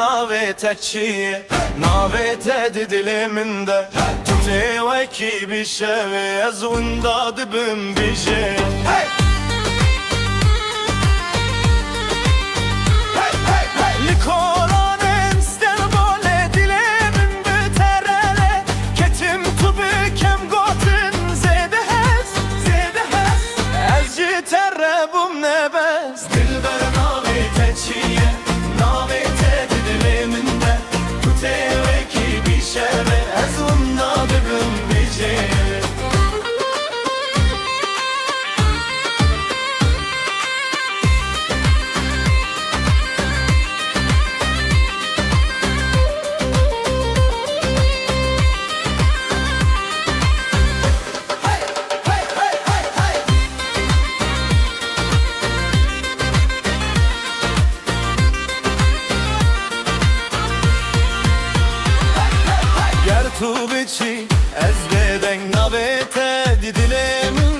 ناوێتە ناوێتە diliminde Tutê wekî bişevê ez winda dibim bijê Li kolanên stenbolê dilê min biterele Ketim tu bikem gotin zêde hez Ez jî te rebûm nebez Dilber navê te çi ye Navê te dilê min de Tutê wekî bişevê ez winda dibim bijê Tu biçi ez bedeng navete didilemin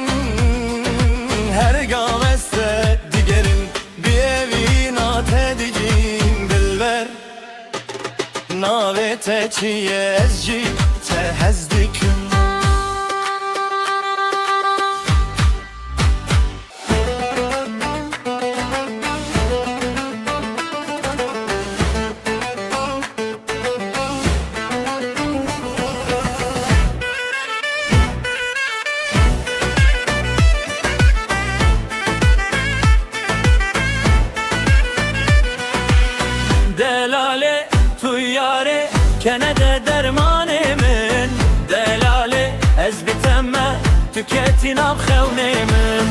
Her gaveste digerin bir evi nate dicin dilber Navete çiye ezci te hezdikim Delale tu yare kenede dermanemin Delale ez bitemme tüketin av xevnemin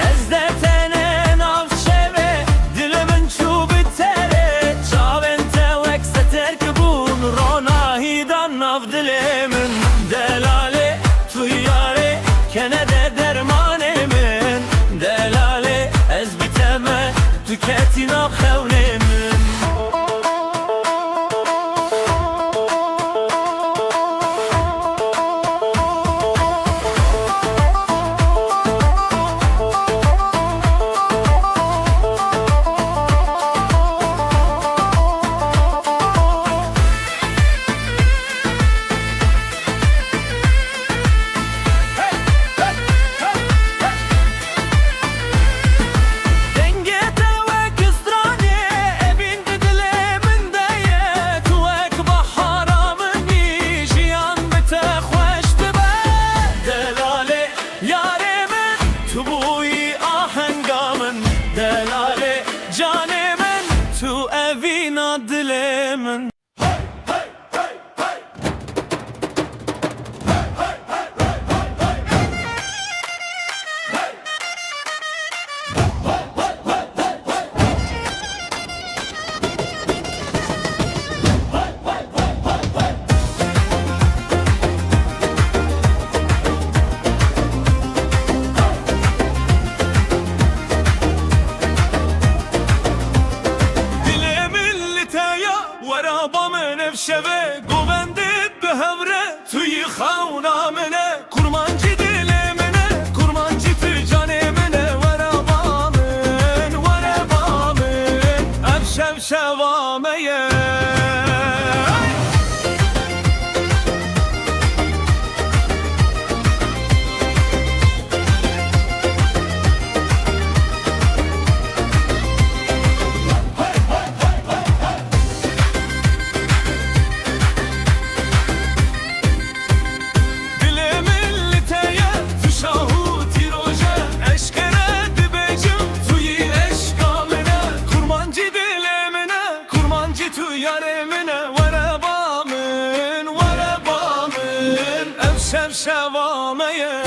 Ez de tene nav şeve dilimin çu bitere Çaven te vekse terkibun rona hidan nav dilimin Delale tu yare kenede dermanemin Delale ez biteme tüketin av xevnemin Delale canemen tu evina dilemin Şeve govendit behevre tüyü xavnamene Kurmancı dilimine kurmancı tü canemine Verebamın evşev şevameye Evşev şevameye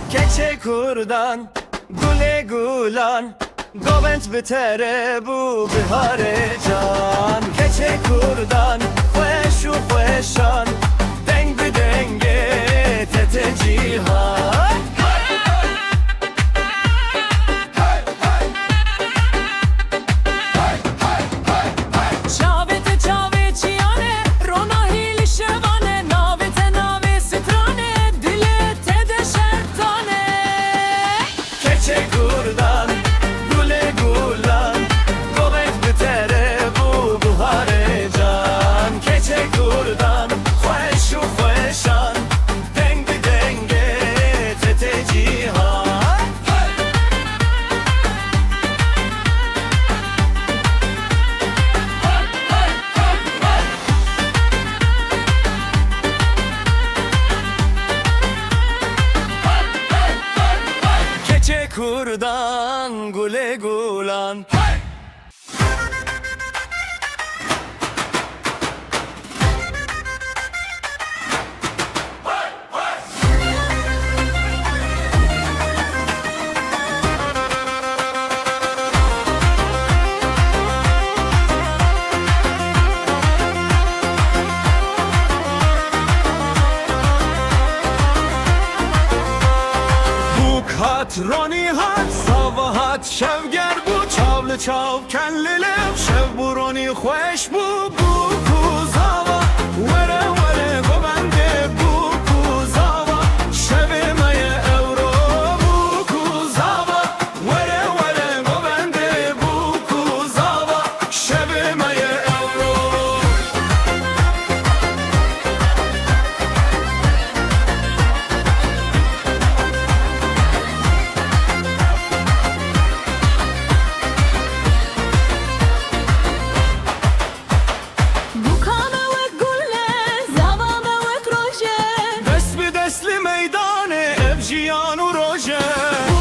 Keçe kurdan gule gulan گوند بتره بو بهار جان کچه کردان خوش و خوشان دنگ به دنگه تته جیهان Kurdan gule gulan رانی هات ساوهات شوگر بو چاول چاو کنللم شو برونی خوش بو کوزاوا وره وره گوبنده بو کوزاوا شو مایه اورو بو کوزاوا وره وره گوبنده بو کوزاوا شو مایه اورو میدان افجیان و روژه